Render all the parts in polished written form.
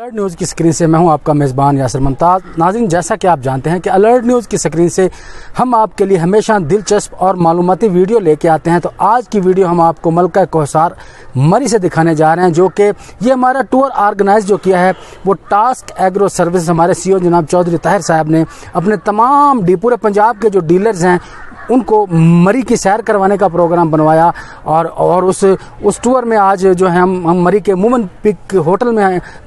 Alert news की screen से मैं हूं आपका मेज़बान यासिर मुमताज़। नाज़रीन, जैसा कि आप जानते हैं कि अलर्ट न्यूज़ की स्क्रीन से हम आपके लिए हमेशा दिलचस्प और मालूमाती वीडियो लेके आते हैं। तो आज की वीडियो हम आपको मलका कोहसार मरी से दिखाने जा रहे हैं, जो कि ये हमारा टूर ऑर्गेनाइज जो किया है वो टास्क एग्रो सर्विस हमारे CEO जनाब चौधरी ताहिर साहब ने अपने तमाम पूरे पंजाब के जो डीलर्स हैं उनको मरी की सैर करवाने का प्रोग्राम बनवाया। और उस टूर में आज जो है हम मरी के मूमन पिक होटल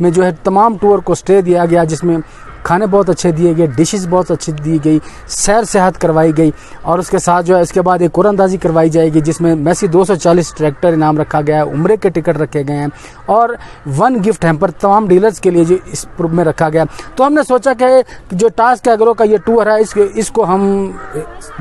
में जो है तमाम टूर को स्टे दिया गया, जिसमें खाने बहुत अच्छे दिए गए, डिशेस बहुत अच्छी दी गई, सैर सेहत करवाई गई और उसके साथ जो है इसके बाद एक कुरानंदाजी करवाई जाएगी, जिसमें मैसी 240 ट्रैक्टर इनाम रखा गया है, उम्रे के टिकट रखे गए हैं और 1 गिफ्ट हैम्पर तमाम डीलर्स के लिए जो इस ग्रुप में रखा गया। तो हमने सोचा कि जो टास्क एग्रो का ये टूर है इसको हम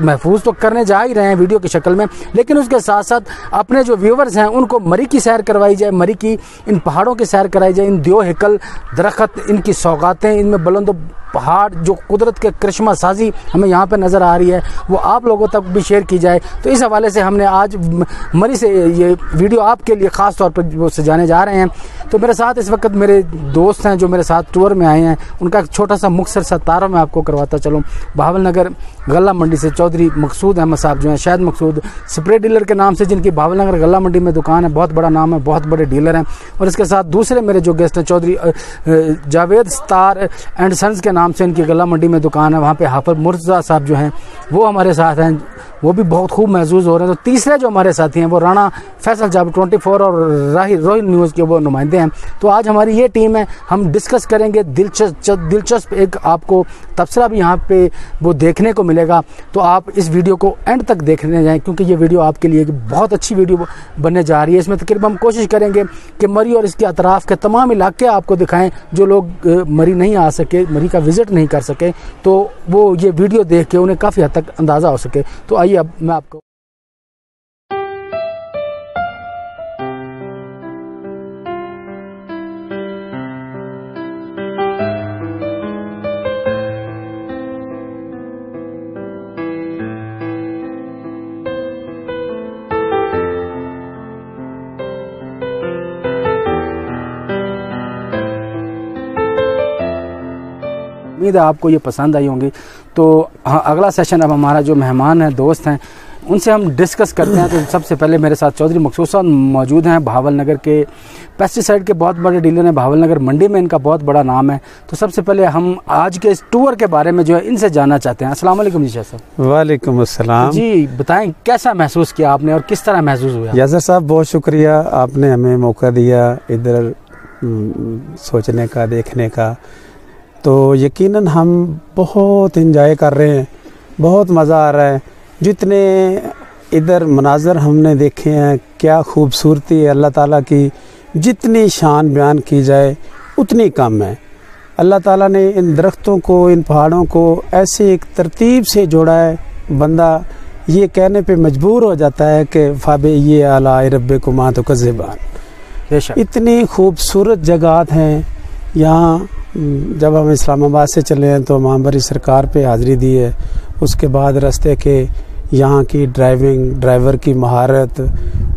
महफूज तो करने जा ही रहे हैं वीडियो की शक्ल में, लेकिन उसके साथ साथ अपने जो व्यूवर्स हैं उनको मरी की सैर करवाई जाए, मरी की इन पहाड़ों की सैर कराई जाए, इन दियो हेकल दरख्त, इनकी सौगातें, इनमें बुलंद पहाड़, जो कुदरत के करिश्मा साजी हमें यहाँ पे नज़र आ रही है वो आप लोगों तक भी शेयर की जाए। तो इस हवाले से हमने आज मरी से ये वीडियो आपके लिए ख़ास तौर पर वो सजाने जा रहे हैं। तो मेरे साथ इस वक्त मेरे दोस्त हैं जो मेरे साथ टूर में आए हैं, उनका एक छोटा सा मुख्तसर सा तारा मैं आपको करवाता चलूँ। बहावल नगर गला मंडी से चौधरी मकसूद अहमद साहब जो हैं, शायद मकसूद स्प्रे डीलर के नाम से जिनकी बहावल नगर गला मंडी में दुकान है, बहुत बड़ा नाम है, बहुत बड़े डीलर हैं। और इसके साथ दूसरे मेरे जो गेस्ट हैं Chaudhary Javed star and sons के नाम से इनकी गला मंडी में दुकान है, वहाँ पे हाफिज मुर्तज़ा साहब जो हैं वो हमारे साथ हैं, वो भी बहुत खूब महसूस हो रहे हैं। तो तीसरे जो हमारे साथी हैं वो राणा फैसल जाब 24 और रोहित न्यूज़ के वो नुमाइंदे हैं। तो आज हमारी ये टीम है, हम डिस्कस करेंगे दिलचस्प एक आपको तबसरा भी यहाँ पे वो देखने को मिलेगा। तो आप इस वीडियो को एंड तक देखने जाएँ, क्योंकि ये वीडियो आपके लिए बहुत अच्छी वीडियो बनने जा रही है। इसमें तकरीबन हम कोशिश करेंगे कि मरी और इसके अतराफ़ के तमाम इलाके आपको दिखाएँ, जो लोग मरी नहीं आ सके, मरी का विज़िट नहीं कर सके, तो वो ये वीडियो देख के उन्हें काफ़ी हद तक अंदाज़ा हो सके। तो आइए अब मैं आपको उम्मीद है आपको ये पसंद आई होंगी। तो हाँ, अगला सेशन अब हमारा जो मेहमान है, दोस्त हैं, उनसे हम डिस्कस करते हैं। तो सबसे पहले मेरे साथ चौधरी मकसूद साहब मौजूद हैं, बहावल नगर के पेस्टिसाइड के बहुत बड़े डीलर हैं, बहावल नगर मंडी में इनका बहुत बड़ा नाम है। तो सबसे पहले हम आज के इस टूर के बारे में जो है इनसे जानना चाहते हैं। अस्सलाम वालेकुम जी साहब। वालेकुम अस्सलाम जी, बताएं कैसा महसूस किया आपने और किस तरह महसूस हुआ? यासर साहब, बहुत शुक्रिया, आपने हमें मौका दिया इधर सोचने का, देखने का। तो यकीनन हम बहुत इंजॉय कर रहे हैं, बहुत मज़ा आ रहा है। जितने इधर मनाज़र हमने देखे हैं, क्या खूबसूरती है अल्लाह ताला की, जितनी शान बयान की जाए उतनी कम है। अल्लाह ताला ने इन दरख्तों को, इन पहाड़ों को ऐसे एक तरतीब से जोड़ा है, बंदा ये कहने पे मजबूर हो जाता है कि फ़ाबे ये आला रब्बे को माँ तो कज़ेबान। इतनी खूबसूरत जगह हैं यहाँ। जब हम इस्लामाबाद से चले हैं तो महाबरी सरकार पे हाज़िरी दी है। उसके बाद रास्ते के यहाँ की ड्राइवर की महारत,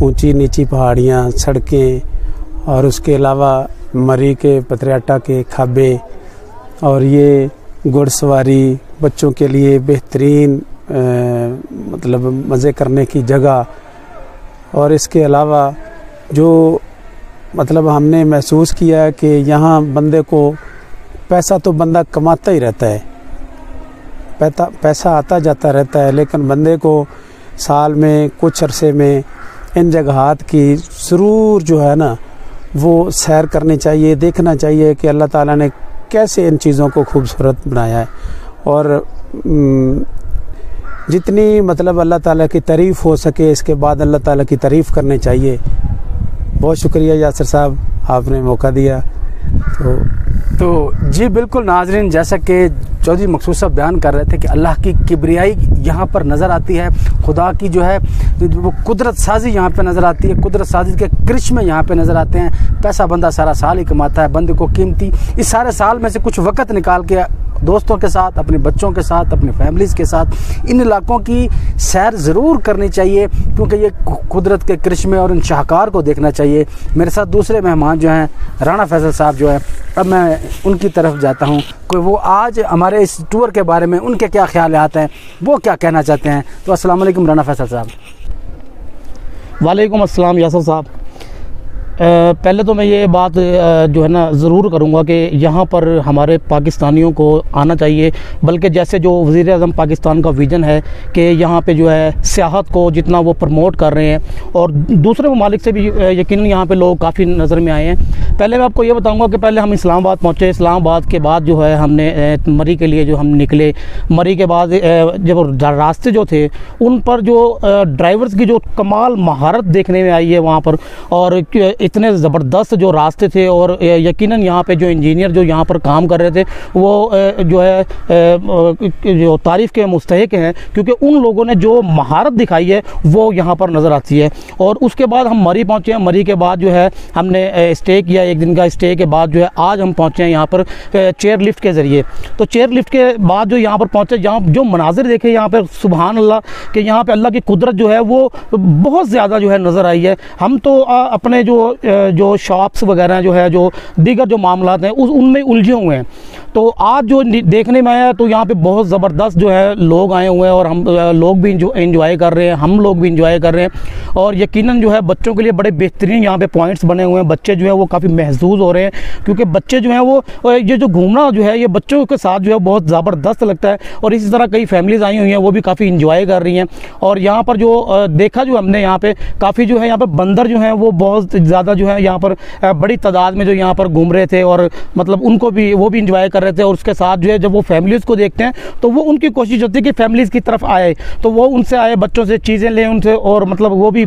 ऊंची नीची पहाड़ियाँ, सड़कें और उसके अलावा मरी के पतरियाटा के खाबे और ये घुड़सवारी, बच्चों के लिए बेहतरीन मतलब मज़े करने की जगह। और इसके अलावा जो मतलब हमने महसूस किया है कि यहाँ बंदे को पैसा तो बंदा कमाता ही रहता है, पैसा आता जाता रहता है, लेकिन बंदे को साल में कुछ अरसे में इन जगहात की ज़रूर जो है ना वो सैर करनी चाहिए, देखना चाहिए कि अल्लाह ताला ने कैसे इन चीज़ों को खूबसूरत बनाया है। और जितनी मतलब अल्लाह ताला की तारीफ़ हो सके, इसके बाद अल्लाह ताला की तारीफ़ करनी चाहिए। बहुत शुक्रिया यासिर साहब, आपने मौका दिया। तो जी बिल्कुल नाजरीन, जैसा कि चौधरी मकसूद साहब बयान कर रहे थे कि अल्लाह की किबरियाई यहाँ पर नज़र आती है, खुदा की जो है वो कुदरत साजी यहाँ पे नज़र आती है, कुदरत साजी के करिश्मे यहाँ पे नज़र आते हैं। पैसा बंदा सारा साल ही कमाता है, बंदे को कीमती इस सारे साल में से कुछ वक्त निकाल के दोस्तों के साथ, अपने बच्चों के साथ, अपनी फैमिलीज़ के साथ इन इलाकों की सैर ज़रूर करनी चाहिए, क्योंकि ये कुदरत के करिश्मे और इन शाहकार को देखना चाहिए। मेरे साथ दूसरे मेहमान जो हैं राना फैसल साहब जो है, अब मैं उनकी तरफ जाता हूँ कि वो आज हमारे इस टूर के बारे में उनके क्या ख्यालात हैं, वो क्या कहना चाहते हैं। तो अस्सलाम वालेकुम राना फैसल साहब। वालेकुम अस्सलाम यासर साहब। पहले तो मैं ये बात जो है ना ज़रूर करूँगा कि यहाँ पर हमारे पाकिस्तानियों को आना चाहिए, बल्कि जैसे जो वज़ीर आज़म पाकिस्तान का विज़न है कि यहाँ पे जो है सियाहत को जितना वो प्रमोट कर रहे हैं, और दूसरे ममालिक से भी यकीनन यहाँ पे लोग काफ़ी नज़र में आए हैं। पहले मैं आपको ये बताऊँगा कि पहले हम इस्लामाबाद पहुँचे। इस्लामाबाद के बाद जो है हमने मरी के लिए जो हम निकले। मरी के बाद जब रास्ते जो थे उन पर जो ड्राइवर्स की जो कमाल महारत देखने में आई है वहाँ पर, और इतने ज़बरदस्त जो रास्ते थे, और यकीनन यहाँ पे जो इंजीनियर जो यहाँ पर काम कर रहे थे वो जो है जो तारीफ़ के मुस्तहिक हैं, क्योंकि उन लोगों ने जो महारत दिखाई है वो यहाँ पर नज़र आती है। और उसके बाद हम मरी पहुँचे। मरी के बाद जो है हमने स्टे किया, एक दिन का स्टे के बाद जो है आज हम पहुँचे हैं यहाँ पर चेयर लिफ्ट के ज़रिए। तो चेयर लिफ्ट के बाद जो यहाँ पर पहुँचे, जहाँ जो मनाजिर देखे यहाँ पर, सुभान अल्लाह, कि यहाँ पर अल्लाह की कुदरत जो है वो बहुत ज़्यादा जो है नज़र आई है। हम तो अपने जो शॉप्स वगैरह जो है, जो दीगर जो मामलात हैं उनमें उलझे हुए हैं। तो आज जो देखने में आया तो यहाँ पे बहुत ज़बरदस्त जो है लोग आए हुए हैं, और हम लोग भी इंजॉय कर रहे हैं, हम लोग भी इंजॉय कर रहे हैं। और यकीनन जो है बच्चों के लिए बड़े बेहतरीन यहाँ पे पॉइंट्स बने हुए हैं। बच्चे जो है वो काफ़ी महसूस हो रहे हैं, क्योंकि बच्चे जो हैं वो ये जो घूमना जो है ये बच्चों के साथ जो है बहुत ज़बरदस्त लगता है। और इसी तरह कई फैमिलीज़ आई हुई हैं, वो भी काफ़ी इंजॉय कर रही हैं। और यहाँ पर जो देखा जो हमने यहाँ पे काफ़ी जो है यहाँ पर बंदर जो हैं वो बहुत ज़्यादा जो है यहाँ पर बड़ी तादाद में जो यहाँ पर घूम रहे थे, और मतलब उनको भी वो भी इंजॉय कर रहे थे। और उसके साथ जो है जब वो फैमिलीज़ को देखते हैं तो वो उनकी कोशिश होती है कि फैमिलीज़ की तरफ आए, तो वो उनसे आए, बच्चों से चीज़ें लें उनसे, और मतलब वो भी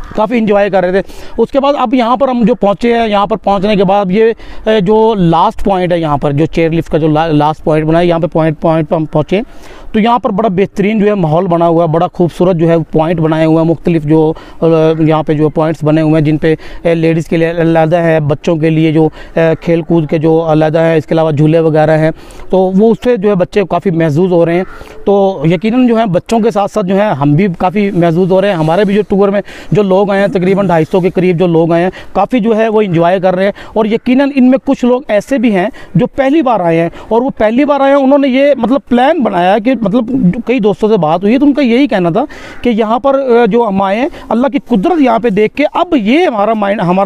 काफ़ी इंजॉय कर रहे थे। उसके बाद अब यहाँ पर हम जो पहुँचे हैं, यहाँ पर पहुँचने के बाद ये जो लास्ट पॉइंट है यहाँ पर जो चेयर लिफ्ट का जो लास्ट पॉइंट बना है, यहाँ पे पॉइंट पर हम पहुँचे तो यहाँ पर बड़ा बेहतरीन जो है माहौल बना हुआ है, बड़ा खूबसूरत जो है पॉइंट बनाए हुए हैं, मुख्तलिफ जो यहाँ पे जो पॉइंट्स बने हुए हैं, जिन पे लेडीज़ के लिए अलग है, बच्चों के लिए जो खेल कूद के जो अलग है, इसके अलावा झूले वगैरह हैं, तो वो उससे जो है बच्चे काफ़ी महसूस हो रहे हैं। तो यकीनन जो है बच्चों के साथ साथ जो है हम भी काफ़ी महसूस हो रहे हैं। हमारे भी जो टूर में जो लोग आए हैं, तकरीबन 250 के करीब जो लोग आए हैं, काफ़ी जो है वो इंजॉय कर रहे हैं। और यकीनन इनमें कुछ लोग ऐसे भी हैं जो पहली बार आए हैं, और वो पहली बार आए हैं, उन्होंने ये मतलब प्लान बनाया कि मतलब कई दोस्तों से बात हुई है तो उनका यही कहना था कि यहाँ पर जो हम आए हैं, अल्लाह की कुदरत यहाँ पे देख के अब ये हमारा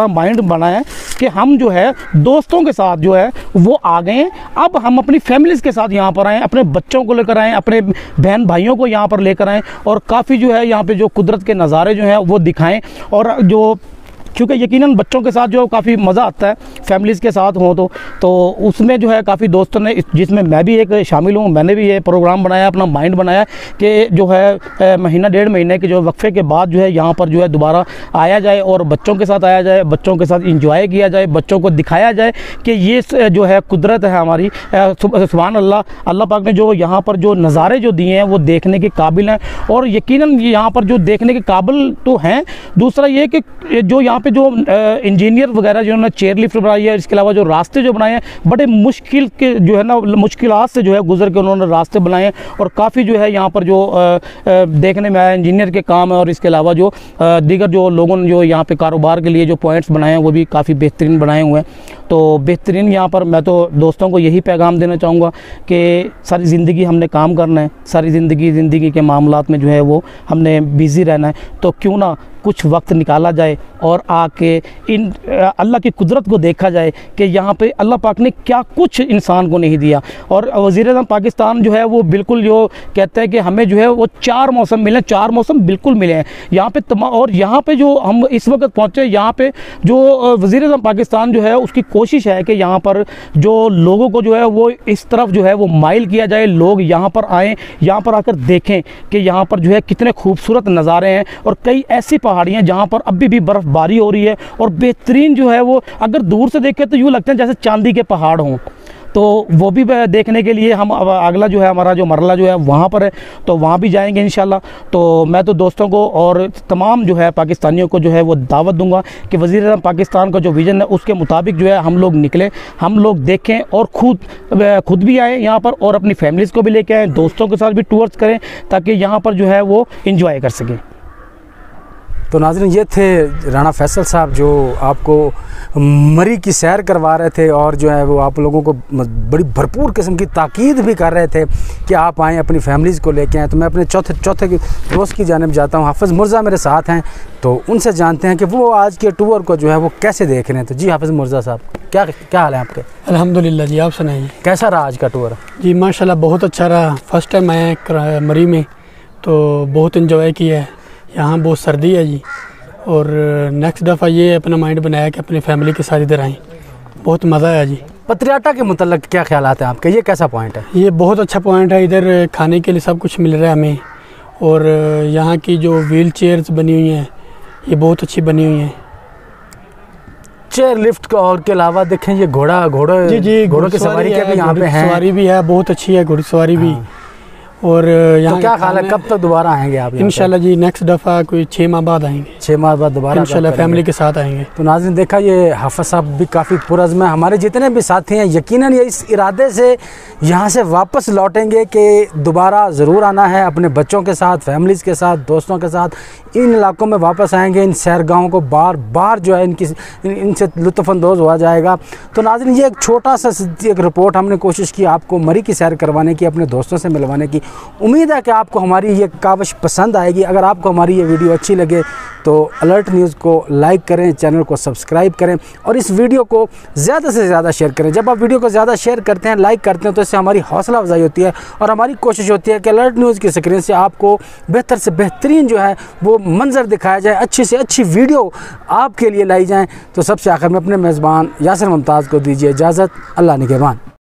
माइंड बना है कि हम जो है दोस्तों के साथ जो है वो आ गए हैं। अब हम अपनी फैमिलीज़ के साथ यहाँ पर आएँ, अपने बच्चों को लेकर आएँ, अपने बहन भाइयों को यहाँ पर लेकर आएँ, और काफ़ी जो है यहाँ पे जो कुदरत के नज़ारे जो हैं वो दिखाएँ। और जो क्योंकि यकीनन बच्चों के साथ जो काफ़ी मज़ा आता है, फैमिलीज़ के साथ हो तो उसमें जो है काफ़ी दोस्तों ने, जिसमें मैं भी एक शामिल हूँ, मैंने भी ये प्रोग्राम बनाया, अपना माइंड बनाया कि जो है महीना 1.5 महीने के जो वक्फे के बाद जो है यहाँ पर जो है दोबारा आया जाए, और बच्चों के साथ आया जाए, बच्चों के साथ इंजॉय किया जाए, बच्चों को दिखाया जाए कि ये जो है कुदरत है हमारी। सुभान अल्लाह, अल्लाह पाक ने जो यहाँ पर जो नज़ारे जो दिए हैं वो देखने के काबिल हैं, और यकीनन यहाँ पर जो देखने के काबिल तो हैं। दूसरा ये कि जो यहाँ पे जो इंजीनियर वगैरह जिन्होंने चेयर लिफ्ट बनाई है, इसके अलावा जो रास्ते जो बनाए हैं, बड़े मुश्किल के जो है ना मुश्किलात से जो है गुजर के उन्होंने रास्ते बनाए हैं, और काफ़ी जो है यहाँ पर जो देखने में आया इंजीनियर के काम है। और इसके अलावा जो दीगर जो लोगों ने जो यहाँ पे कारोबार के लिए जो पॉइंट्स बनाए हैं वो भी काफ़ी बेहतरीन बनाए हुए हैं। तो बेहतरीन यहाँ पर मैं तो दोस्तों को यही पैगाम देना चाहूँगा कि सारी ज़िंदगी हमने काम करना है, सारी ज़िंदगी के मामलात में जो है वो हमने बिज़ी रहना है, तो क्यों ना कुछ वक्त निकाला जाए और आके इन अल्लाह की कुदरत को देखा जाए कि यहाँ पे अल्लाह पाक ने क्या कुछ इंसान को नहीं दिया। और वज़ीर-ए-आज़म पाकिस्तान जो है वो बिल्कुल जो कहते हैं कि हमें जो है वो 4 मौसम मिले, 4 मौसम बिल्कुल मिले हैं यहाँ पे। और यहाँ पे जो हम इस वक्त पहुँचे, यहाँ पे जो वज़ीर-ए-आज़म पाकिस्तान जो है उसकी कोशिश है कि यहाँ पर जो लोगों को जो है वो इस तरफ जो है वो माइल किया जाए, लोग यहाँ पर आएँ, यहाँ पर आकर देखें कि यहाँ पर जो है कितने खूबसूरत नज़ारे हैं। और कई ऐसी पहाड़ियाँ जहाँ पर अभी भी बर्फ़बारी हो रही है, और बेहतरीन जो है वो अगर दूर से देखें तो यूँ लगते हैं जैसे चांदी के पहाड़ हों। तो वो भी देखने के लिए हम अब अगला जो है हमारा जो मरला जो है वहाँ पर है, तो वहाँ भी जाएंगे इंशाल्लाह। तो मैं तो दोस्तों को और तमाम जो है पाकिस्तानियों को जो है वो दावत दूंगा कि वज़ीर-ए-आज़म पाकिस्तान का जो विज़न है उसके मुताबिक जो है हम लोग निकलें, हम लोग देखें और खुद भी आएँ यहाँ पर और अपनी फैमिलीज़ को भी लेके आएँ, दोस्तों के साथ भी टूर्स करें ताकि यहाँ पर जो है वो इंजॉय कर सकें। तो नाज़रीन, ये थे राना फैसल साहब जो आपको मरी की सैर करवा रहे थे और जो है वो आप लोगों को बड़ी भरपूर किस्म की ताकीद भी कर रहे थे कि आप आएँ, अपनी फैमिलीज़ को लेके आएँ। तो मैं अपने चौथे दोस्त की जानिब जाता हूँ, हाफिज़ मुर्ज़ा मेरे साथ हैं, तो उनसे जानते हैं कि वो आज के टूर को जो है वो कैसे देख रहे हैं। तो जी हाफिज़ मुर्ज़ा साहब, क्या हाल है आपके? अल्हम्दुलिल्लाह जी, आप सुनाइए कैसा रहा आज का टूर? जी माशाल्लाह बहुत अच्छा रहा। फ़र्स्ट टाइम आए मरी में, तो बहुत इन्जॉय किया है। यहाँ बहुत सर्दी है जी, और नेक्स्ट दफ़ा ये अपना माइंड बनाया कि अपनी फैमिली के साथ इधर आएँ, बहुत मज़ा आया जी। पत्रियाटा के मुतल्लिक़ क्या ख्यालात हैं आपके, ये कैसा पॉइंट है? ये बहुत अच्छा पॉइंट है, इधर खाने के लिए सब कुछ मिल रहा है हमें, और यहाँ की जो व्हील चेयर्स बनी हुई हैं ये बहुत अच्छी बनी हुई हैं। चेयर लिफ्ट और के अलावा देखें ये घोड़ों की सवारी के भी यहाँ पे हैं। सवारी भी है, बहुत अच्छी है घुड़सवारी भी। और यहाँ तो क्या ख्याल है कब तक दोबारा आएंगे आप? इंशाल्लाह जी नेक्स्ट दफ़ा कोई 6 माह बाद आएंगे, 6 माह बाद दोबारा इंशाल्लाह फैमिली के साथ आएंगे। तो नाज़रीन देखा, ये हाफिज़ साहब भी काफ़ी पुरज़्म है। हमारे जितने भी साथी हैं यकीनन ये इस इरादे से यहाँ से वापस लौटेंगे कि दोबारा ज़रूर आना है, अपने बच्चों के साथ, फैमिलीज़ के साथ, दोस्तों के साथ इन इलाकों में वापस आएंगे। इन सैरगाहों को बार बार जो है इनसे लुत्फ़अंदोज़ हुआ जाएगा। तो नाज़रीन ये एक छोटा सा एक रिपोर्ट हमने कोशिश की आपको मरी की सैर करवाने की, अपने दोस्तों से मिलवाने की। उम्मीद है कि आपको हमारी ये काविश पसंद आएगी। अगर आपको हमारी ये वीडियो अच्छी लगे तो अलर्ट न्यूज़ को लाइक करें, चैनल को सब्सक्राइब करें और इस वीडियो को ज़्यादा से ज़्यादा शेयर करें। जब आप वीडियो को ज़्यादा शेयर करते हैं, लाइक करते हैं, तो इससे हमारी हौसला अफजाई होती है और हमारी कोशिश होती है कि अलर्ट न्यूज़ की स्क्रीन से आपको बेहतर से बेहतरीन जो है वो मंजर दिखाया जाए, अच्छी से अच्छी वीडियो आपके लिए लाई जाएँ। तो सबसे आखिर में अपने मेज़बान यासिर मुमताज़ को दीजिए इजाज़त। अल्लाह निगहबान।